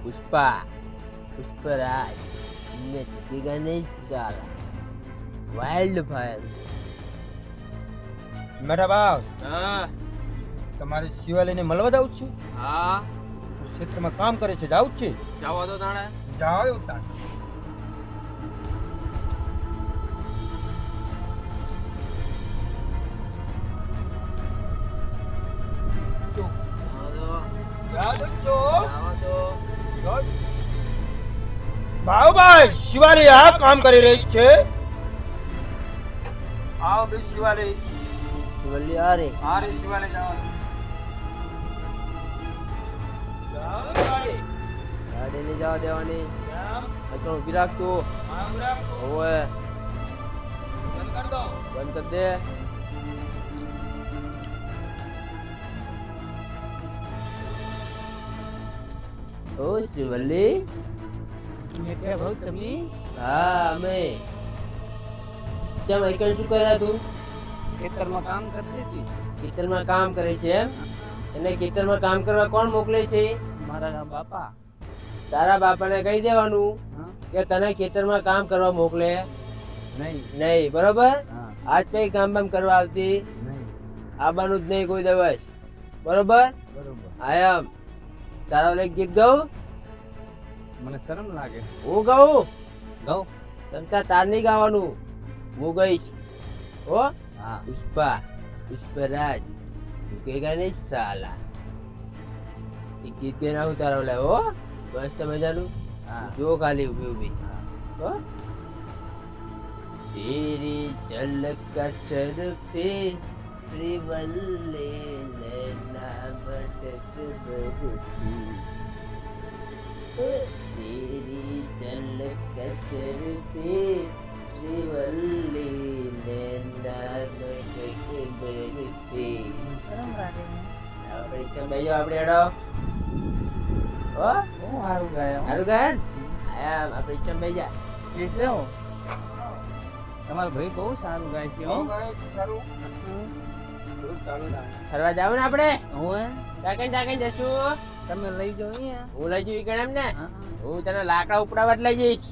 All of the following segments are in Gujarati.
पुष्पा पुष्पराज मैं झुकेगा नहीं साला वाइल्ड फायर મેઠા ભાવ हाँ તમારે શિવાલયને મળવા જાવ છે हाँ તો ક્ષેત્રમાં કામ કરે છે જાવ છે जावा दो ताड़ा જાવ તાણ जावा दो જાવ છો जावा दो ભાવભાઈ શિવાલય આ કામ કરી રહી છે આવો બે શિવાલય शिवल्ली आ रे આ રે શિવાલય જાવ જાવ ગાડી गाड़ी नहीं जावा देवानी જામ अच्छा विराट तू આમ રાખો ओए બંધ કર દો बंद कर दे ओ शिवल्ली મેઠિયા ભાવ તમે हाँ मैं ચમ એકન શું કર્યા તું ખેતરમાં કામ કરતી હતી ખેતરમાં કામ કરે છે એમ એને ખેતરમાં કામ કરવા કોણ મોકલે છે મારા બાપા તારા બાપાને કહી દેવાનું હા કે તને ખેતરમાં કામ કરવા મોકલે નહીં નહીં બરોબર હા આજ પછી કામ બામ કરવા આવતી નહીં આવવાનું જ નહીં કોઈ દિવસ બરોબર બરોબર આયમ તારા ઓલે ગીત ગાઉં મને શરમ લાગે હું ગાઉં ગાઉં તમતા તાર નહીં ગાવાનું હું ગઈશ હો હા પુષ્પા પુષ્પરાજ ઝુકેગા નહીં સાલા એ ગીત ગાઈને આવું તારા ઓલે હો મસ્ત મજાનું હા જો ખાલી ઊભી ઊભી હા. हो तेरी झलक सर पे श्रीवल्ली नैना भटक बरसी तेरी झलक सर पे श्रीवल्ली नैना भटक बरसी શરમ લાગે આપણે ચલ ભાઈ આપણે એડો હો હું સારું ગાયો હારું ગાયન આયા આપણે ચમ ભાઈ જા એ છે હો. તમારો ભાઈ બહુ સારું ગાય છે હો. સારું હમ. ચાલુ ના ફરવા જાવ ને આપણે હોવે ટાકઈ જશું તમે લઈ જાઓ અહીંયા હું લઈ જઈ ગણ એમ ને હા. હું તને લાકડા ઉપડાવવા જ લઈ જઈશ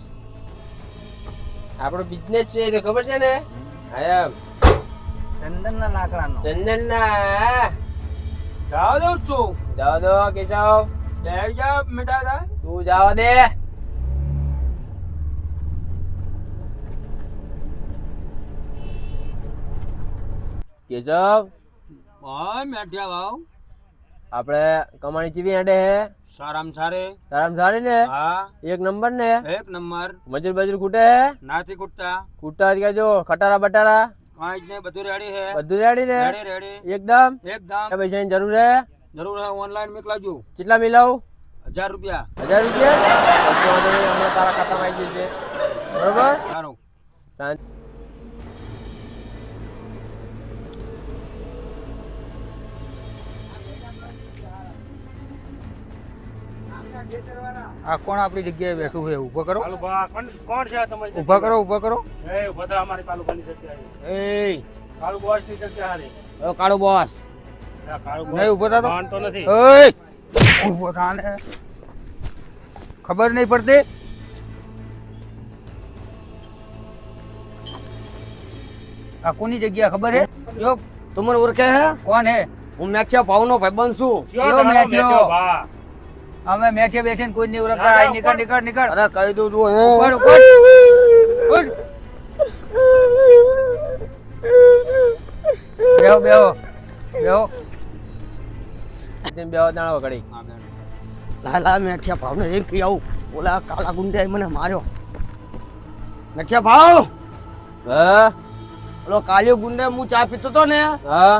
આપણો બિઝનેસ છે એ તો ખબર છે ને હા ચંદનના લાકડાનો ચંદન ના જાવ દઉં છું જાવ દો કેશવ બે જા મીઠા જા તું જાવા દે કેશવ હા મેઠિયા ભાવ આપણે કમાણી ચીવી આડે હે સારામાં સારે તારામ સારી ને હા એક નંબર ને એક નંબર મજૂર બજૂર ખૂટે હે નાથી કુટતા કૂટા જ જો ખટારા બટારા કાંઈ જ નહીં બધું રેડી હે બધું રેડી ને રેડી રેડી એકદમ એકદમ પૈસાની જરૂર હે જરૂર હે ઓનલાઈન મોકલાજો કેટલા મિલાવું 1000 રૂપિયા 1000 રૂપિયા પછી વાંધો નહીં, હમણાં તારા ખાતામાં આવી જશે બરોબર સારું શાંતિ આ કોણ આપણી જગ્યાએ બેઠું છે ઊભો કરો કોણ છે તમારી ઊભા કરો ઊભા કરો બધા અમારી તાલુકાની જગ્યાએ એ કાળુ બોસ ની જગ્યા હારી કાળો બોસ કાળુ નહીં ઊભો થતો માનતો નથી ઓય ઊભો થા ને ખબર નહીં પડતી આ કોની જગ્યા ખબર હે યો તમને ઓળખે હે કોણ હે હું મેઠિયા ભાવનો ભાઈબંધ છું યો મેઠ્યો અમે મેઠે બેઠીને કોઈ નહીં ઓળખતા આય નીકળ નીકળ નીકળ અરે કહી દઉં છું હે ઉપર ઉપર ઉઠ. બેહો બેહો બેહો બે દાણા ઘડી લાલા મેઠિયા ભાવને એમ કહી આવું ઓલા કાળા ગુંડાએ મને માર્યો મેઠિયા ભાવ હા ઓલો કાળિયો ગુંડાએ હું ચા પીતો તો ને હા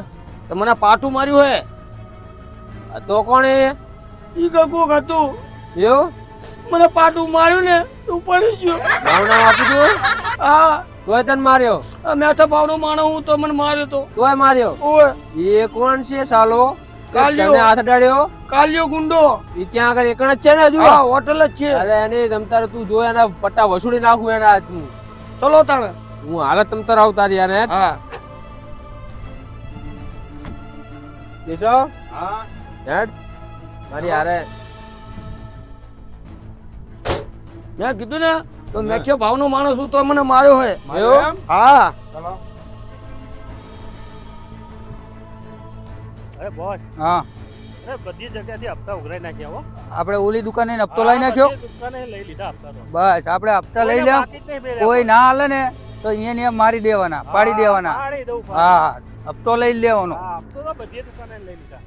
તો મને પાટું માર્યું હે આ તો કોણ હે ઈ કોક હતું એવું મને પાટું માર્યું ને તું પડી ગયો મારું નામ આપી દઉં હા તોય તને માર્યો આ મેઠા ભાવનો માણસ હું તો મને માર્યો તો તોય માર્યો ઓય એ કોણ છે સાલો કાલિયો. તને હાથ અડાડ્યો કાળિયો ગુંડો એ ત્યાં આગળ એકણ જ છે ને હજુ હા હોટલ જ છે અરે એને તમતારે તું જો એના પટ્ટા વસૂલી નાખું એના હાથનું ચલો તાણે હું હાલત તમતાર આવતા રહ્યા ને હા કેશવ હા હેડ મારી હારે મેં કીધું ને તો મેઠિયા ભાવનો માણસ હું તો મને માર્યો હે એવું? હા ચલો અરે બોસ, હા અરે બધી જગ્યાથી હપ્તા ઉઘરાઈ નાખ્યા હો. આપણે ઓલી દુકાને હપ્તો લઈ નાખ્યો બધી દુકાને લઈ લીધા હપ્તા તો. બસ આપણે હપ્તા લઈ કોઈને લે બાકી જ નહીં બે કોઈ રહ્યા. ના હાલે ને તો અહીંયા મારી દેવાના પાડી દેવાના પાડી દઉં, પાડી. હા હપ્તો લઈ લેવાનો હા, હપ્તો તો બધી દુકાને લઈ લીધા.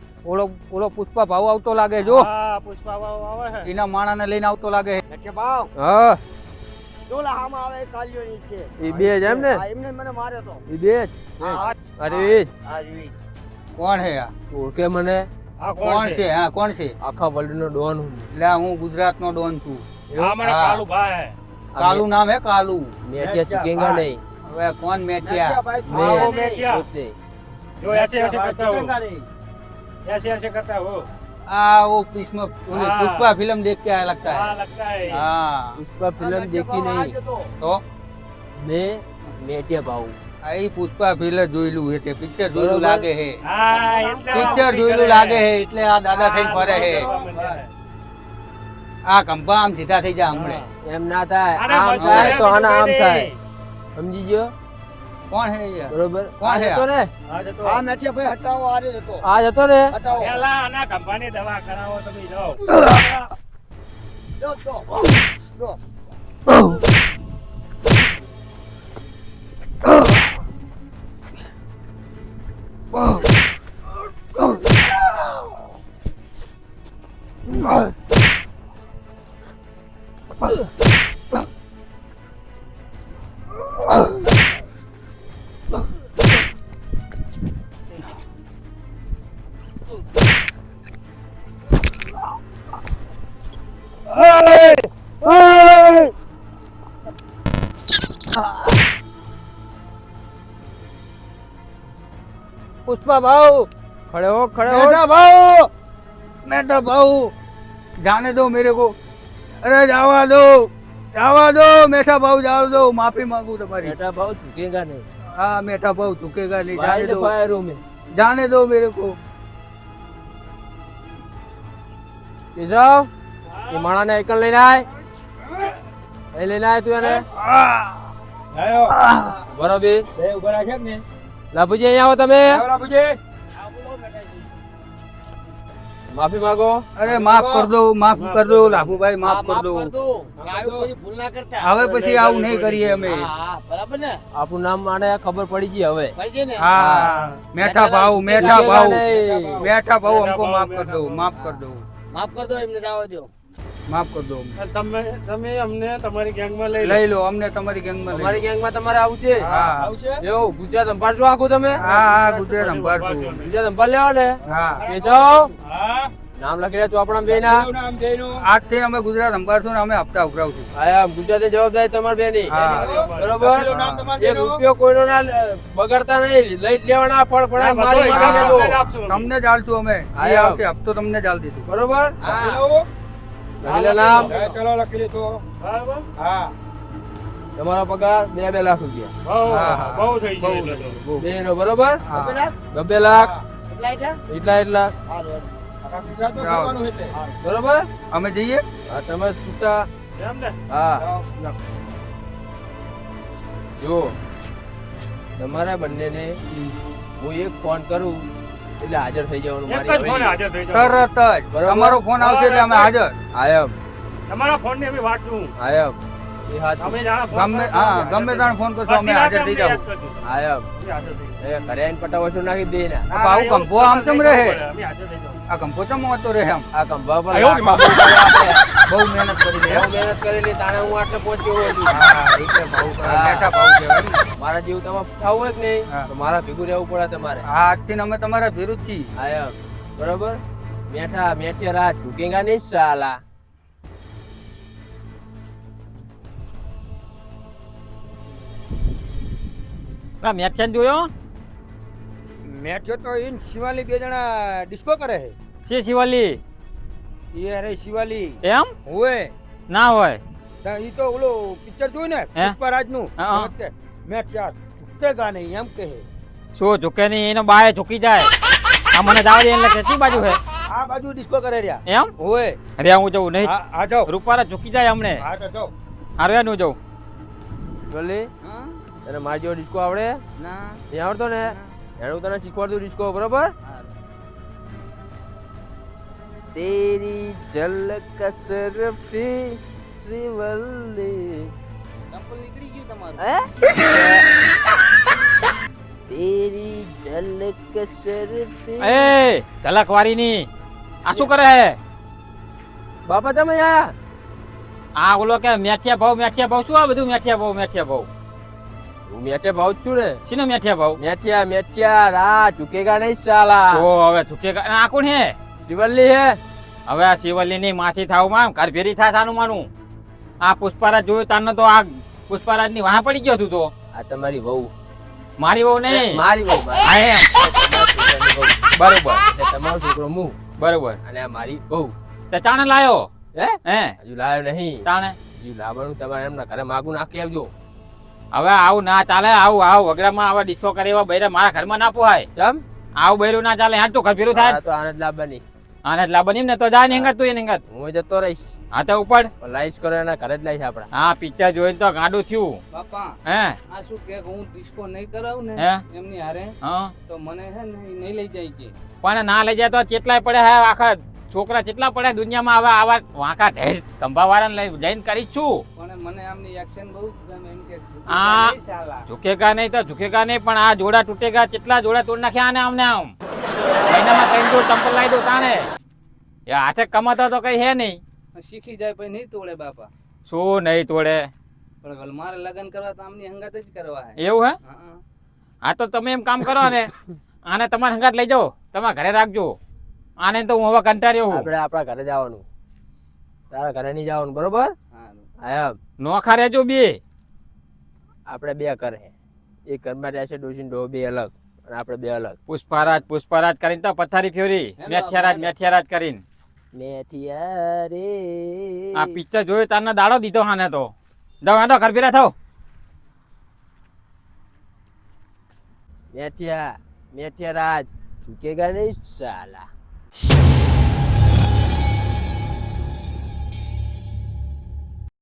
ઓલો પુષ્પા ભાવ આવતો લાગે જો હા, પુષ્પા વાળો આવે છે. એના માણાને લઈને આવતો લાગે મેઠિયા ભાવ હા ડોલા હામાં આવે કાલિયો ની છે એ બે જ એમ ને હા, એમને મને માર્યો તો એ બે જ હા, અરે હા જી કોણ હે આ ઓળખે મને આ કોણ છે હા કોણ છે આખા વર્લ્ડ નો ડોન હું એટલે હું ગુજરાતનો ડોન છું આ મારા હા. કાળુ ભાઈ. કાલુ નામ હે કાલુ મેઠિયા ચૂકેગા નહીં હવે કોણ મેઠિયા મેં આવો મેઠિયા. પોતે જો ऐसे ऐसे करता हो, ऐसे ऐसे करता हो. આ वो इसमें ओले हाँ। पुष्पा फिल्म देख के आया लगता हाँ, है लगता है. हाँ પુષ્પા ફિલ્મ દેખી નહીં તો મેં મેઠિયા ભાવ આ ઈ પુષ્પા ફિલ્મ જોયેલું હે તે પિક્ચર જોયેલું बरोबर. લાગે હે हाँ, એટલે પિક્ચર વાપરી જોયેલું કરે. લાગે હે એટલે આ દાદા થઈને हाँ, ફરે હે કરવા માંડ્યા છે. આ કંપા આમ સીધા થઈ જા હમણે એમ ના થાય આને આમ મજબૂર થાય હે, તો આના આમ બીજું થાય કઈ સમજી ગયો કોણ હે યાર બરોબર કોણ છે આ હતો ને હા મેઠિયા ભાઈ હટાવો આ રહ્યો હતો આ હતો ને હટાવો પેલા આના કંપાની દવા કરાવો તમે જાઓ. જો પુષ્પા ભાવ ખડે હો मेरा भाऊ मेरा भाऊ जाने दो मेरे को अरे जावा दो मेरा भाऊ जाओ दो माफी मांगू तुम्हारी બેટા ભાવ ચૂકેગા નહીં हाँ मेरा भाऊ झुकेगा नहीं ભાઈ जाने दो ફાયર में जाने दो मेरे को કેશવ એ માણાને એકલ લઈને આય એ લઈને આય તું એને બરોબર લાભુજી અહીંયા આવો તમે માફી માંગો अरे माफ कर दो लाभू भाई माफ कर दो ભૂલ ના કરતા હવે પછી આવું નહીં કરીએ અમે હા બરાબર ને આપણું નામ માને ખબર પડી ગઈ હવે પડી ગઈ ને हाँ मीठा भाऊ चूकेगा नहीं। मीठा भाऊ हमको माफ कर दो माफ कर दो માફ કર દો એમને જવા દો माफ कर दो તમે અમને તમારી ગેંગમાં લઈ લો. લઈ લો અમને તમારી ગેંગમાં લઈ તમારી ગેંગમાં તમારે આવું છે હા એવું ગુજરાત સંભાળશો આખું તમે હા હા ગુજરાત સંભાળશું ગુજરાત સંભાળ લેવો ને હા કેશવ નામ લખી રહ્યા ચોપડા બે ના આજથી અમે ગુજરાત સંભાળશું ને અમે હપ્તા ઉઘરાવશું આયા ગુજરાતી જવાબદારી તમારી બેની હા બરોબર એક રૂપિયો કોઈનો ના બગાડતા નહીં લઈ જ લેવાના પણ ના, મારી બધો મારી હિસાબ દેજો. આપશું અમે. તમને ચાલશું અમે જે આયા. આવશે હપ્તો તમને ચાલ દઈશું બરોબર લખી લે નામ બરાબર? તમારો પગાર 2 લાખ રૂપિયા બહુ હા, હા. બહુ થઈ બહુ ગયું એટલે તો. બહુ. બે નો બરોબર હા. 2 લાખ એટલા એટલા એટલા બરોબર અમે જઈએ હા તમે છૂટા એમ ને? હા જો તમારા બંનેને હું એક ફોન કરું એટલે હાજર થઈ જવાનું એક જ મારી ફોન હવેલી. હાજર થઈ જાઓ. તરત જ બરોબર. તમારો ફોન આવશે એટલે અમે હાજર આયમ તમારા ફોનની અમે વાટ જોઉં. આયમ એ હાથ તમે જાણે ફોન ગમે કરશો, હા અમે ગમે હાજર તાણ ફોન કરશો અમે બધી હાજર રાતે થઈ અમને જાવ યાદ કરજો. આયમ અમે હાજર થઈ જાઓ. એ ઘરે આવીને પટાવશો નાખી બે ના આ ભાવ એવું કંપો આમ તેમ રહે અમે હાજર થઈ જાઓ. આ કંપો ચમ હોતો રહે આમ આ કંભા પર આયો લાખમાં બહુ કરે આપણે. બહુ મહેનત કરી બહુ છે મહેનત કરેલી તાણે હું આટલે પહોંચ્યો હોઉં છું. હા એટલે ભાવ હા. મેઠા ભાવ કહેવાય ને. મારા જેવું તમે થાવું હોય કે નહીં હા. તો મારા ભેગું રહેવું પડે તમારે હા આજથી અમે તમારા વિરુદ્ધ છીએ આયમ બરોબર મેઠા મેઠિયા રાત ઝુકેગા નહીં સાલા મેચન જોયો મેચ જો તો ઇન શિવાલી બે જણા ડિસ્કો કરે છે છે શિવાલી એ અરે શિવાલી એમ હોય ના હોય ઈ તો ઓલો પિક્ચર જોયું ને હે? પુષ્પરાજ નું હા. મેચ યાર ચૂકેગા નહીં એમ કહે શું ઝુકે નહીં એનો બાય ઝૂકી જાય આ મને જાવ દે એટલે કેટલી બાજુ છે આ બાજુ ડિસ્કો કરે રહ્યા એમ હોય અરે હું જવું નહીં હા જાઓ રૂપારા ઝૂકી જાય હમણે હા તો જાઓ હારું યાર હું જઉં. બોલી હા તને મારી જેવો ડિસ્કો આવડે ના નહીં આવડતો ને એને હું તને શીખવાડું ડિસ્કો બરોબર તેરી ઝલક સરફી શ્રીવલ્લી ચંપલ નીકળી ગયું તમારું હે તેરી ઝલક સરફી એ ઝલકવારી ની આ શું કરે હે? બાપા તમે આયા આ ઓલો કે મેઠિયા ભાવ શું આ બધું મેઠિયા ભાવ હું મેટે ભાવ જ છું ને શીનો મેઠિયા ભાવ? મેઠિયા રા ચૂકેગા નહીં સાલા ઓ હવે ઝુકે આ કોણ હે? શિવલ્લી હે હવે આ શિવલ્લી ની માસી થાવ માં ઘર ભેરી થાય સાનું માનું. આ પુષ્પારાજ જોયું તારનો તો આ પુષ્પારાજ ની વાહ પડી ગયો તું તો. આ તમારી વહુ મારી બહુ નહીં મારી વહુ હા એમ. બરોબર તમારો છોકરો હું બરોબર. અને આ મારી વહુ તે ચાણે લાયો હે હે હજુ લાવ્યો નહીં ચાણે. હજુ લાવવાનું તમારે એમના ઘરે માગું નાખી આવજો હવે આવું ના ચાલે. આવું વગડામાં આવા ડિસ્કો કરે એવા બૈરા મારા ઘરમાં ના પોહાય. ચમ આવું બૈરું ના ચાલે. હેડ તો ઘર ભેરું થાય. આ તો આનંદ લાવવાની આને જ લાવવાની ને તો જા ને હંગત તું એને હંગત. હું જતો રહીશ હા તો ઉપર પણ લાઈશ કરો એના ઘરે જ લાઈશ આપડા હા પિક્ચર જોઈને તો ગાંડું થયું બાપા હે આ શું કે હું ડિસ્કો નહીં કરાવું ને હે? એમની હારે હા તો મને છે ને ઈ નહીં લઈ જાય છે પણ ના લઈ જાય તો ચેટલાય પડે હે આખા છોકરા ચેટલા પડે દુનિયામાં હવે આવા વાંકા ઢેર ખંભા વાળાને જઈને કરીશ છું. પણ મને આમની એક્શન બહુ ગમે એમ કે આ નહીં સાલા ઝુકેગા નહીં તો ઝુકેગા નહીં પણ આ જોડા તૂટેગા કેટલા જોડા તોડ નાખ્યા આને આમને આમ મહિનામાં 3 જોડ ચંપલ લાવી દઉં તાણે. એ હાથે કમાતો તો કઈ હે નહીં. શીખી જાય પછી નહીં તોડે બાપા શું નહીં તોડે પણ હવે મારે લગ્ન કરવા તો આમની હંગાત જ કરવા હે એવું હે? હા હા તો તમે એમ કામ કરો ને આને તમારા હંગાત લઈ જાઓ તમારા ઘરે રાખજો. આને તો હું હવે કંટાળ્યો હું. આપણે આપણા ઘરે જવાનું તારા ઘરે નહીં જવાનું બરોબર સારું હા એમ નોખા રહેજો બે. આપણે બે ઘરે એક ઘરમાં રહેશે ડોશી ડો બે અલગ અને આપણે બે અલગ પુષ્પારાજ કરીને તો પથારી ફેરી મેઠિયારાજ કરીને મેઠિયા રે આ પિક્ચર જોયું તારનો દાડો દીધો હાને તો જાઓ હેડો ઘર ભેરા થાવ. મેઠિયા રાજ ચૂકેગા નહીં સાલા